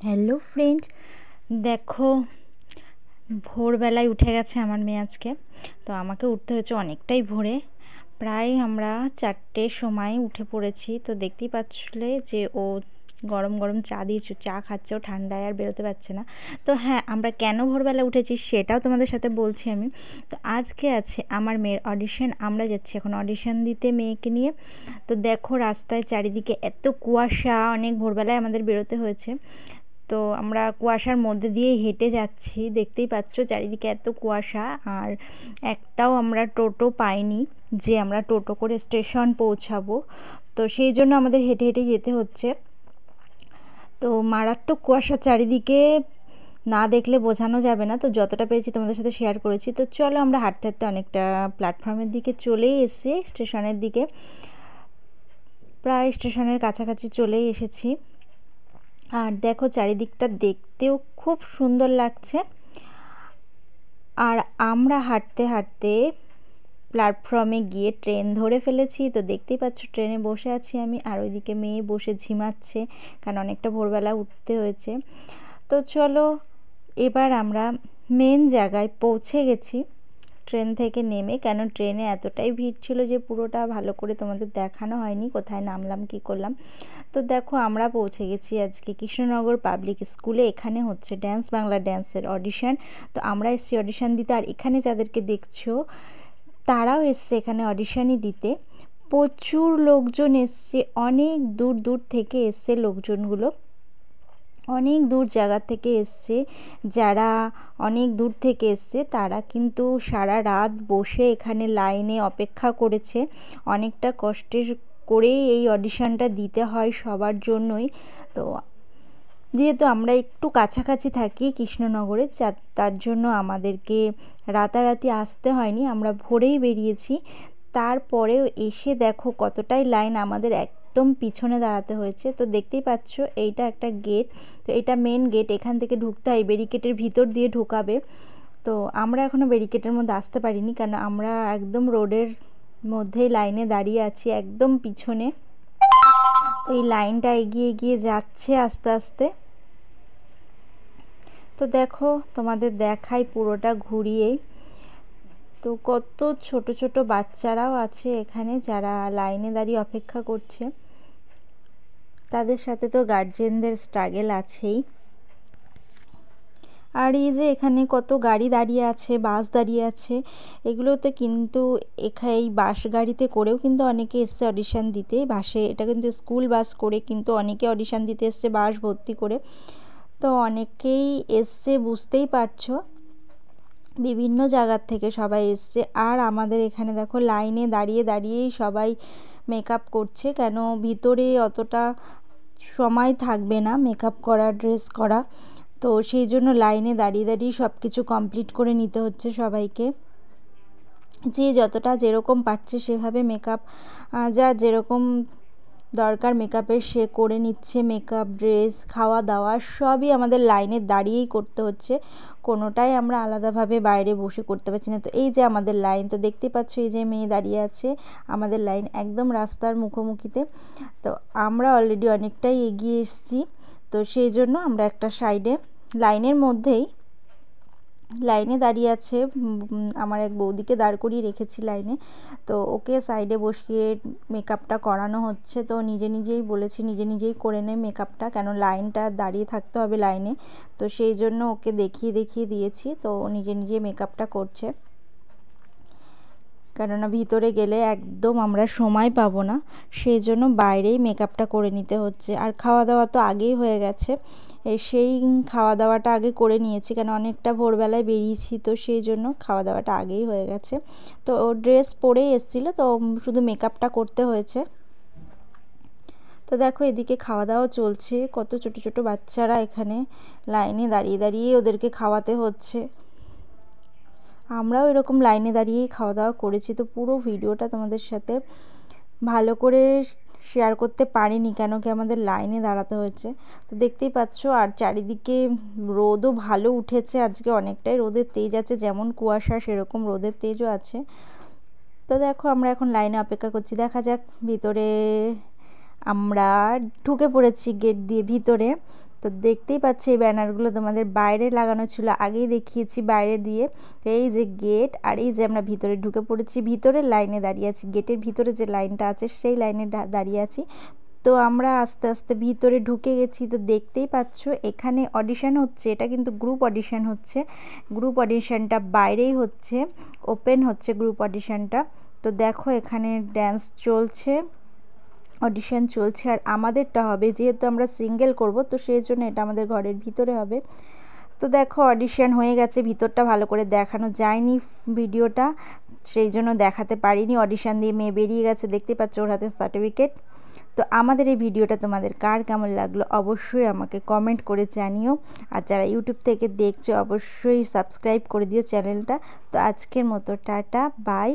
Hello friend, দেখো ভোরবেলায় উঠে গেছে আমার মেয়ে আজকে। তো আমাকে উঠতে হয়েছে অনেকটাই ভোরে, প্রায় আমরা 4টের সময় উঠে পড়েছি। তো দেখতেই পাচ্ছিলে যে ও গরম গরম চা দিয়েছো, চা খাচ্ছে, ও ঠান্ডায় আর বেরোতে পারছে না। তো হ্যাঁ, আমরা কেন ভোরবেলা উঠেছি সেটাও তোমাদের সাথে বলছি আমি। তো আজকে আছে আমার মেয়ের অডিশন, আমরা যাচ্ছি এখন অডিশন দিতে মেয়েকে নিয়ে। তো দেখো রাস্তায় চারিদিকে এত কুয়াশা, অনেক ভোরবেলায় আমাদের বেরোতে হয়েছে। তো আমরা কুয়াশার মধ্যে দিয়ে হেঁটে যাচ্ছি, দেখতেই পাচ্ছ চারিদিকে এত কুয়াশা। আর একটাও আমরা টোটো পাইনি যে আমরা টোটো করে স্টেশন পৌঁছাবো। তো সেই জন্য আমাদের হেঁটে হেঁটে যেতে হচ্ছে। তো মারাত্মক কুয়াশা চারিদিকে, না দেখলে বোঝানো যাবে না। তো যতটা পেরেছি তোমাদের সাথে শেয়ার করেছি। তো চলো আমরা হাঁটতে হাঁটতে অনেকটা প্ল্যাটফর্মের দিকে চলেই এসেছি, স্টেশনের দিকে, প্রায় স্টেশনের কাছাকাছি চলেই এসেছি। আর দেখো চারিদিকটা দেখতেও খুব সুন্দর লাগছে। আর আমরা হাঁটতে হাঁটতে প্ল্যাটফর্মে গিয়ে ট্রেন ধরে ফেলেছি। তো দেখতেই পাচ্ছ ট্রেনে বসে আছি আমি, আর ওইদিকে মেয়ে বসে ঝিমাচ্ছে, কারণ অনেকটা ভোরবেলা উঠতে হয়েছে। তো চলো এবার আমরা মেন জায়গায় পৌঁছে গেছি ট্রেন থেকে নেমে, কেন ট্রেনে এতটাই ভিড় ছিল যে পুরোটা ভালো করে তোমাদের দেখানো হয়নি, কোথায় নামলাম কী করলাম। তো দেখো আমরা পৌঁছে গেছি আজকে কৃষ্ণনগর পাবলিক স্কুলে। এখানে হচ্ছে ড্যান্স বাংলা ড্যান্সের অডিশন। তো আমরা এসেছি অডিশন দিতে, আর এখানে যাদেরকে দেখছো তারাও এসছে এখানে অডিশনই দিতে। প্রচুর লোকজন এসছে, অনেক দূর দূর থেকে এসছে লোকজনগুলো, অনেক দূর জায়গা থেকে এসছে। যারা অনেক দূর থেকে এসছে তারা কিন্তু সারা রাত বসে এখানে লাইনে অপেক্ষা করেছে। অনেকটা কষ্টের করেই এই অডিশনটা দিতে হয় সবার জন্যই। তো যেহেতু আমরা একটু কাছাকাছি থাকি কৃষ্ণনগরে, তার জন্য আমাদেরকে রাতারাতি আসতে হয়নি, আমরা ভোরেই বেরিয়েছি। তারপরেও এসে দেখো কতটাই লাইন, আমাদের একদম পিছনে দাঁড়াতে হয়েছে। তো দেখতেই পাচ্ছ এইটা একটা গেট, তো এটা মেন গেট, এখান থেকে ঢুকতে হয়, ব্যারিকেডের ভিতর দিয়ে ঢোকাবে। তো আমরা এখনও ব্যারিকেডের মধ্যে আসতে পারিনি, কারণ আমরা একদম রোডের মধ্যেই লাইনে দাঁড়িয়ে আছি, একদম পিছনে। তো এই লাইনটা এগিয়ে এগিয়ে যাচ্ছে আস্তে আস্তে। তো দেখো তোমাদের দেখাই পুরোটা ঘুরিয়ে। তো কত ছোট ছোট বাচ্চারাও আছে এখানে যারা লাইনে দাঁড়িয়ে অপেক্ষা করছে। তাদের সাথে তো গার্জেনদের স্ট্রাগল আছেই। আর এই যে এখানে কত গাড়ি দাঁড়িয়ে আছে, বাস দাঁড়িয়ে আছে, এগুলোতে কিন্তু এই বাস গাড়িতে করেও কিন্তু অনেকে এসছে অডিশন দিতে। বাসে, এটা কিন্তু স্কুল বাস করে কিন্তু অনেকে অডিশন দিতে এসছে বাস ভর্তি করে। তো অনেকেই এসছে, বুঝতেই পারছো বিভিন্ন জায়গার থেকে সবাই এসছে। আর আমাদের এখানে দেখো লাইনে দাঁড়িয়ে দাঁড়িয়েই সবাই মেকআপ করছে, কেন ভিতরে অতটা সময় থাকবে না মেকআপ করা, ড্রেস করা। তো সেই জন্য লাইনে দাঁড়িয়ে দাঁড়িয়ে সব কিছু কমপ্লিট করে নিতে হচ্ছে সবাইকে। যে যতটা যেরকম পারছে সেভাবে মেকআপ, যা যেরকম দরকার মেকআপের সে করে নিচ্ছে। মেকআপ, ড্রেস, খাওয়া দাওয়া সবই আমাদের লাইনে দাঁড়িয়েই করতে হচ্ছে, কোনোটাই আমরা আলাদাভাবে বাইরে বসে করতে পারছি না। তো এই যে আমাদের লাইন, তো দেখতে পাচ্ছ এই যে মেয়ে দাঁড়িয়ে আছে, আমাদের লাইন একদম রাস্তার মুখোমুখিতে। তো আমরা অলরেডি অনেকটাই এগিয়ে এসেছি। তো সেই জন্য আমরা একটা সাইডে লাইনের মধ্যেই লাইনে দাঁড়িয়ে আছে, আমার এক বৌদিকে দাঁড় করিয়ে রেখেছি লাইনে। তো ওকে সাইডে বসিয়ে মেকআপটা করানো হচ্ছে। তো নিজে নিজেই বলেছি নিজে নিজেই করে নে মেকআপটা, কেন লাইনটা দাঁড়িয়ে থাকতে হবে লাইনে। তো সেই জন্য ওকে দেখিয়ে দেখিয়ে দিয়েছি। তো ও নিজে নিজে মেকআপটা করছে, কেননা ভিতরে গেলে একদম আমরা সময় পাবো না, সেই জন্য বাইরেই মেকআপটা করে নিতে হচ্ছে। আর খাওয়া দাওয়া তো আগেই হয়ে গেছে, সেই খাওয়া দাওয়াটা আগে করে নিয়েছি, কেন অনেকটা ভোরবেলায় বেরিয়েছি, তো সেই জন্য খাওয়া দাওয়াটা আগেই হয়ে গেছে। তো ও ড্রেস পরেই এসেছিলো, তো শুধু মেকআপটা করতে হয়েছে। তো দেখো এদিকে খাওয়া দাওয়া চলছে, কত ছোট ছোট বাচ্চারা এখানে লাইনে দাঁড়িয়ে দাঁড়িয়ে ওদেরকে খাওয়াতে হচ্ছে। আমরাও এরকম লাইনে দাঁড়িয়েই খাওয়া দাওয়া করেছি। তো পুরো ভিডিওটা তোমাদের সাথে ভালো করে শেয়ার করতে পারিনি, কেন কি আমাদের লাইনে দাঁড়াতে হয়েছে। তো দেখতেই পাচ্ছ, আর চারিদিকে রোদও ভালো উঠেছে আজকে, অনেকটাই রোদের তেজ আছে, যেমন কুয়াশা সেরকম রোদের তেজও আছে। তো দেখো আমরা এখন লাইনে অপেক্ষা করছি, দেখা যাক। ভিতরে আমরা ঢুকে পড়েছি গেট দিয়ে ভিতরে। তো তো দেখতেই পাচ্ছ এই ব্যানারগুলো তোমাদের বাইরে লাগানো ছিল, আগেই দেখিয়েছি বাইরে দিয়ে। তো এই যে গেট, আর এই যে আমরা ভিতরে ঢুকে পড়েছি, ভিতরের লাইনে দাঁড়িয়ে আছি, গেটের ভিতরে যে লাইনটা আছে সেই লাইনে দাঁড়িয়ে আছি। তো আমরা আস্তে আস্তে ভিতরে ঢুকে গেছি। তো দেখতেই পাচ্ছ এখানে অডিশন হচ্ছে, এটা কিন্তু গ্রুপ অডিশন হচ্ছে। গ্রুপ অডিশনটা বাইরেই হচ্ছে, ওপেন হচ্ছে গ্রুপ অডিশনটা। তো দেখো এখানে ড্যান্স চলছে, অডিশন চলছে। আর আমাদেরটা হবে, যেহেতু আমরা সিঙ্গেল করব, তো সেই জন্য এটা আমাদের ঘরের ভিতরে হবে। তো দেখো অডিশন হয়ে গেছে, ভিতরটা ভালো করে দেখানো যায়নি ভিডিওটা, সেই জন্য দেখাতে পারিনি। অডিশন দিয়ে মেয়ে বেরিয়ে গেছে, দেখতে পাচ্ছ ওর হাতে সার্টিফিকেট। তো আমাদের এই ভিডিওটা তোমাদের কার কেমন লাগলো অবশ্যই আমাকে কমেন্ট করে জানিও। আর যারা ইউটিউব থেকে দেখছো অবশ্যই সাবস্ক্রাইব করে দিও চ্যানেলটা। তো আজকের মতো টাটা, বাই।